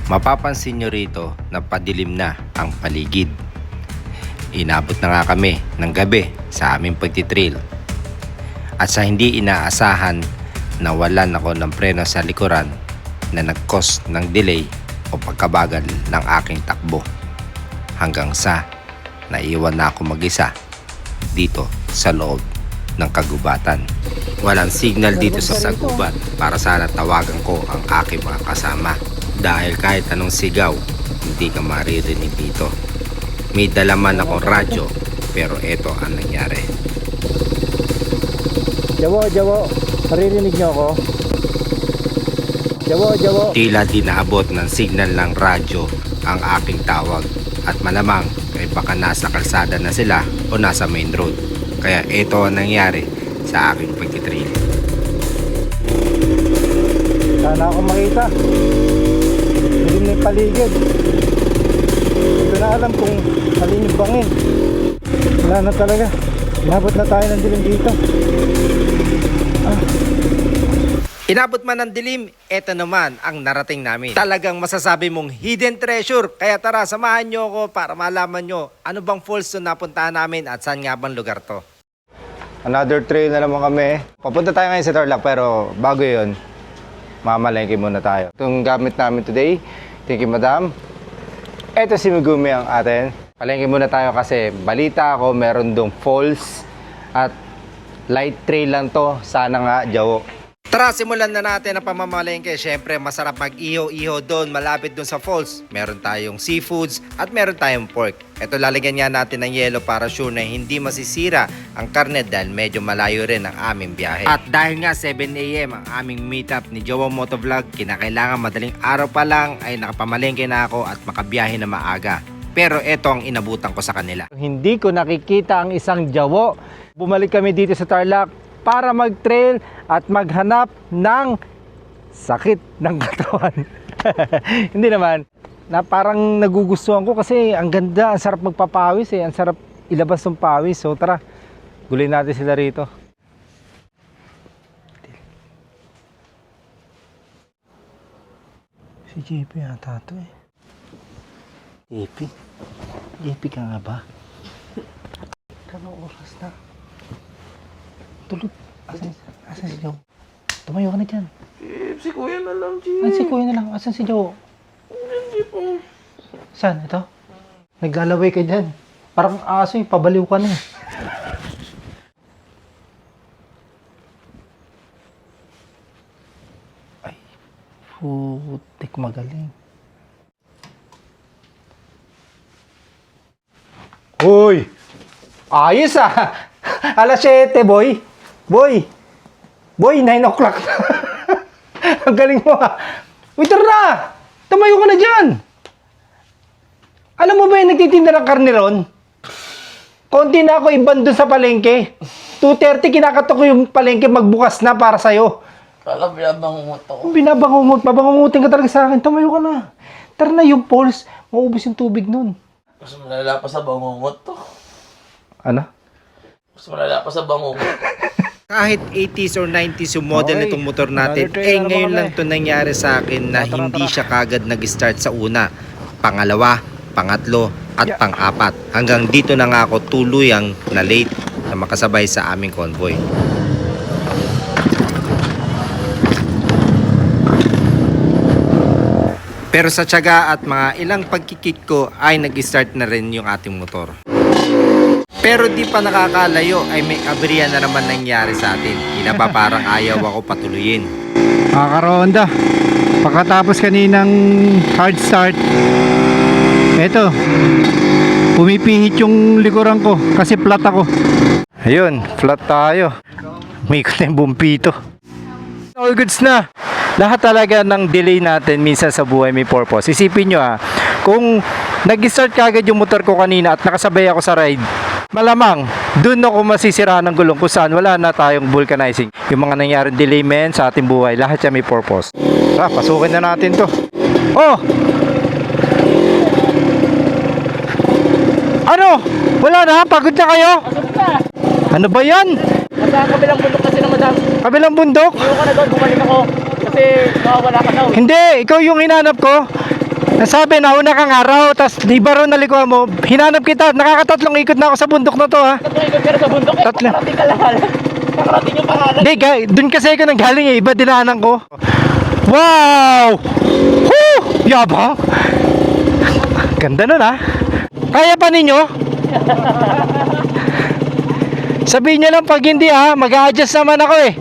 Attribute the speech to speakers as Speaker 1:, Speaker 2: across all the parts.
Speaker 1: Mapapansin nyo rito na padilim na ang paligid. Inabot na nga kami ng gabi sa aming pagtitrail. At sa hindi inaasahan, nawalan ako ng preno sa likuran na nag-cause ng delay o pagkabagal ng aking takbo. Hanggang sa naiwan na ako mag-isa dito sa loob ng kagubatan. Walang signal dito sa gubat para sana tawagan ko ang aking mga kasama. Dahil kahit anong sigaw, hindi ka maririnig dito. May dalaman akong radyo, pero eto ang nangyari.
Speaker 2: Jawo, naririnig niyo ako? Jawo.
Speaker 1: Tila di naabot ng signal ng radyo ang aking tawag at malamang ay baka nasa kalsada na sila o nasa main road. Kaya eto ang nangyari sa aking pagtitrail.
Speaker 2: Sana ako makita. Dilim na yung paligid. Hindi ko na alam kung alin yung bangin. Wala na talaga. Inabot na tayo ng dilim dito.
Speaker 1: Inabot man ng dilim, eto naman ang narating namin. Talagang masasabi mong hidden treasure. Kaya tara, samahan nyo ako para malaman nyo ano bang falls to napuntahan namin at saan nga bang lugar to.
Speaker 2: Another trail na naman kami. Papunta tayo ngayon sa Tarlac pero bago yun, mamalengke muna tayo. Itong gamit namin today, thank you madam. Eto si Megumi ang atin. Palengke muna tayo kasi balita ako meron dong falls at light trail lang to. Sana nga, Jawo.
Speaker 1: Tara, simulan na natin ang pamamalengke. Siyempre, masarap mag-iho-iho doon, malapit doon sa falls. Meron tayong seafoods at meron tayong pork. Ito, lalagyan nga natin ng yelo para sure na hindi masisira ang karne dahil medyo malayo rin ang aming biyahe. At dahil nga 7 AM ang aming meetup ni Jowa Motovlog, kinakailangan madaling araw pa lang ay nakapamalengke na ako at makabiyahe na maaga. Pero ito ang inabutan ko sa kanila.
Speaker 2: Hindi ko nakikita ang isang Jawo. Bumalik kami dito sa Tarlac para mag-trail at maghanap ng sakit ng katawan. Hindi naman. Na parang nagugustuhan ko kasi ang ganda, ang sarap magpapawis eh. Ang sarap ilabas ng pawis. So tara, gulin natin sila rito. Si JP yata ito eh. JP ka nga ba? Anong oras na? Tulog. Asan si Joe? Tumayo ka na dyan.
Speaker 3: Si Kuya na lang, G.
Speaker 2: Si Kuya na lang. Asan si Joe?
Speaker 3: Hindi po.
Speaker 2: Saan? Ito? Naglalaway ka dyan. Parang aso eh. Pabaliw ka na eh. Ay. Putik magaling. Hoy! Ayos ah! Alas 7, boy! Boy, 9 o'clock na. Ang galing mo ah. Uy, tara na! Tumayo ka na dyan! Alam mo ba yung nagtitinda ng karne ron? Konti na ako iban doon sa palengke. 2:30 kinakatok ko yung palengke magbukas na para sa'yo.
Speaker 3: Kala binabangungot ako.
Speaker 2: Babangungutin ka talaga sa akin. Tumayo ka na. Tara na yung poles. Maubos yung tubig nun.
Speaker 3: Mas malala pa sa bangungot to.
Speaker 2: Ano?
Speaker 3: Mas malala pa sa bangungot.
Speaker 1: Kahit 80s or 90s yung model
Speaker 2: Okay.
Speaker 1: nitong motor natin,
Speaker 2: Another trail na
Speaker 1: ngayon
Speaker 2: naman
Speaker 1: lang to nangyari sa akin na hindi siya kagad nag-start sa una, pangalawa, pangatlo, at pang-apat. Hanggang dito na nga ako tuluyang na late na makasabay sa aming convoy. Pero sa tiyaga at mga ilang pagkikit ko ay nag-start na rin yung ating motor. Pero di pa nakakalayo ay may aberya na naman nangyari sa atin. Tila ba parang ayaw ako patuluyin.
Speaker 2: Kakaronda. Pagkatapos kaninang hard start, eto, pumipihit yung likuran ko kasi flat ako. Ayun, flat tayo. May ikot na yung bumpito. All goods na. Lahat talaga ng delay natin minsan sa buhay may purpose. Isipin nyo kung nag-start kagad yung motor ko kanina at nakasabay ako sa ride, malamang doon ako masisirahan ng gulong kung saan wala na tayong vulcanizing. Yung mga nangyaring delay men sa ating buhay, lahat yan may purpose. Tara, pasukin na natin to. Oh! Ano? Wala na? Pagod na kayo? Ano ba yan?
Speaker 3: Nasa kabilang bundok kasi na madam.
Speaker 2: Kabilang bundok?
Speaker 3: Ayaw ka na doon, bumalik ako. Kasi makawala ka daw.
Speaker 2: Hindi, ikaw yung hinanap ko. Nasabi, nauna kang araw, tas di ba ron nalikuan mo, hinanap kita, nakakatatlong ikot na ako sa bundok na to ha.
Speaker 3: Tatlong pero sa bundok,
Speaker 2: Tatlo.
Speaker 3: nakarating ka lahat. Nakarating yung pangalan.
Speaker 2: Hindi, dun kasi ako nang galing eh, iba dinaanan ko. Wow! Woo! Yabang! Ganda nun ha. Kaya pa ninyo? Sabihin nyo lang pag hindi ha, mag-a-adjust naman ako eh.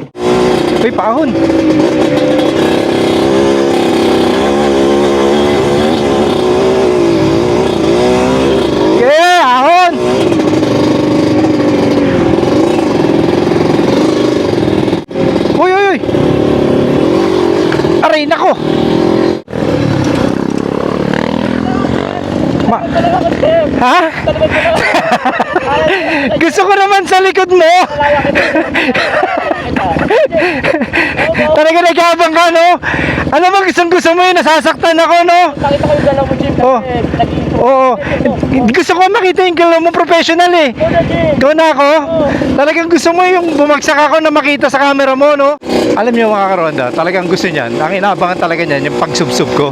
Speaker 2: Uy, paahon. Yeah, ahon! Uy, uy, uy! Aray, nako! Ha? Gusto ko naman sa likod mo! Talaga nagkabang ka, no? Alam mo, gusto mo yun, nasasaktan ako, no?
Speaker 3: Nakita ko yung galaw mo, Jim.
Speaker 2: Oh. Oo. Gusto ko makita yung galaw mo professional eh. Go na ako. Talagang gusto mo yung bumagsak ako na makita sa camera mo, no? Alam niyo mga karonda, talagang gusto niyan. Ang inaabangan talaga niyan, yung pagsubsub ko.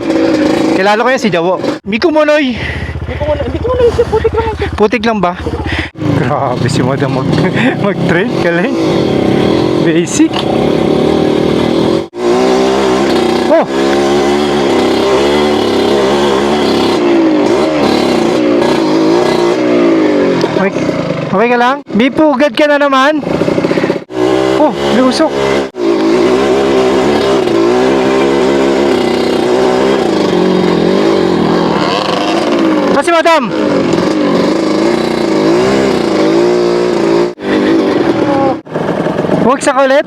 Speaker 2: Kilala ko yan si Jawo. Miko Monoy.
Speaker 3: Hindi ko na isip, putik lang ako.
Speaker 2: Putik lang ba? Grabe si Madam mag-train. Galing. Basic. Oh! Okay ka lang? Bipugad ka na naman? Oh, may usok. Kasi madam. Huwag sa ulit.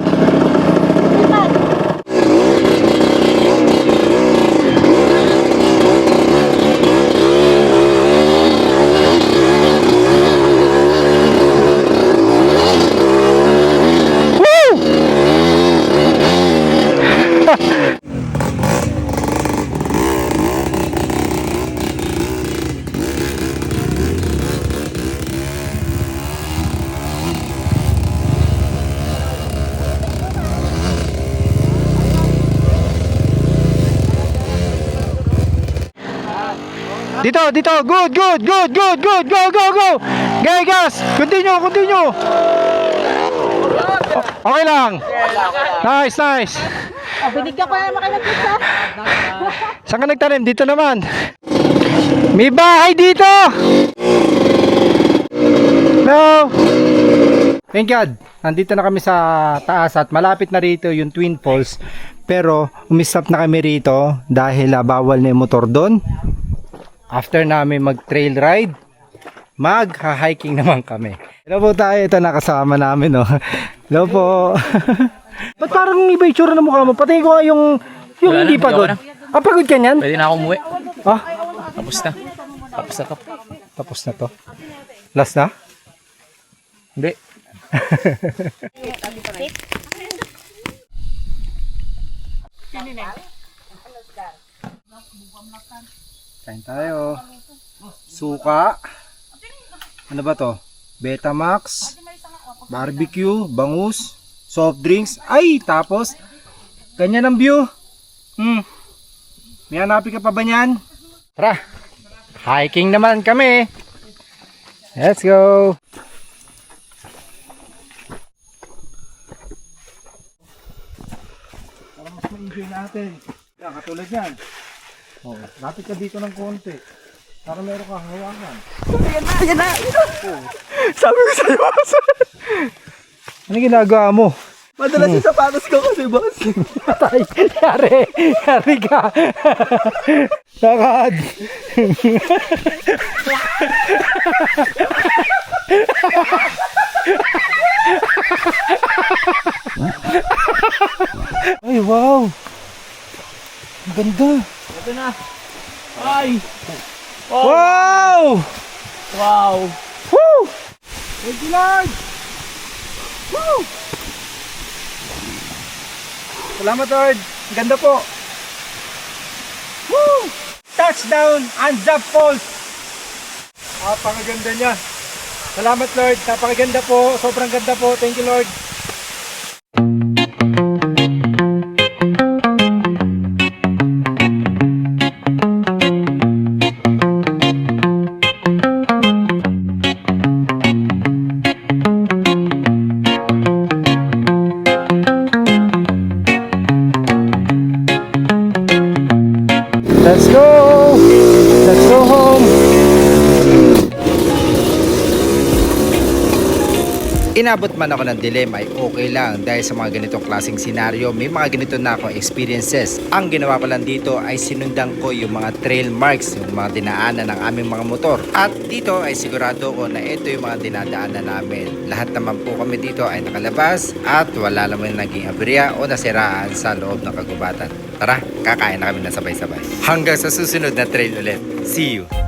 Speaker 2: Dito. Good. Go. Guys. Continue. Okay lang. Nice.
Speaker 4: Binigyan ko na makinagkit ha.
Speaker 2: Saan ka nagtanim? Dito naman. May bahay dito. Hello. Thank God. Nandito na kami sa taas at malapit na rito yung Twin Falls. Pero umistop na kami rito dahil bawal na yung motor doon. After namin mag-trail ride, mag-hiking naman kami. Hello po tayo, ito nakasama namin, no? Hello po. Ba't parang iba yung tsura ng mukha mo? Pati ko yung
Speaker 3: Wala
Speaker 2: hindi
Speaker 3: na,
Speaker 2: pagod.
Speaker 3: hindi ako
Speaker 2: Ah, pagod ka niyan?
Speaker 3: Pwede na ako umuwi.
Speaker 2: Ah,
Speaker 3: Tapos na.
Speaker 2: tapos na to. Last na?
Speaker 3: Hindi.
Speaker 2: Kain tayo. Suka. Ano ba to? Betamax. Barbecue. Bangus. Soft drinks. Ay, tapos. Ganyan ang view. May hanapin ka pa ba niyan? Tara. Hiking naman kami. Let's go. Para mas ma-enjoy natin. Yan, katulad yan. Oh, lapit ka dito ng konti. Para meron kang hawakan.
Speaker 4: Yan na.
Speaker 2: Sabi ko sa'yo, boss. Ano ginagawa mo?
Speaker 4: Madalas yung sapatos ko kasi, boss.
Speaker 2: Patay. Yari ka. Lakad. Ay, wow. Ang ganda.
Speaker 3: Ito na. Ay!
Speaker 2: Wow!
Speaker 3: Wow!
Speaker 2: Woo! Thank you, Lord! Woo! Salamat, Lord. Ang ganda po. Woo! Touchdown Anzap Falls. Napakaganda niya. Salamat, Lord. Napakaganda po. Sobrang ganda po. Thank you, Lord.
Speaker 1: inabot man ako ng dilim ay okay lang dahil sa mga ganitong klaseng senaryo, may mga ganito na akong experiences. Ang ginawa ko lang dito ay sinundan ko yung mga trail marks, yung mga dinaanan ng aming mga motor. At dito ay sigurado ko na ito yung mga dinadaanan namin. Lahat naman po kami dito ay nakalabas at wala naman naging aberya o nasiraan sa loob ng kagubatan. Tara, kakain na kami na sabay-sabay. Hanggang sa susunod na trail ulit. See you!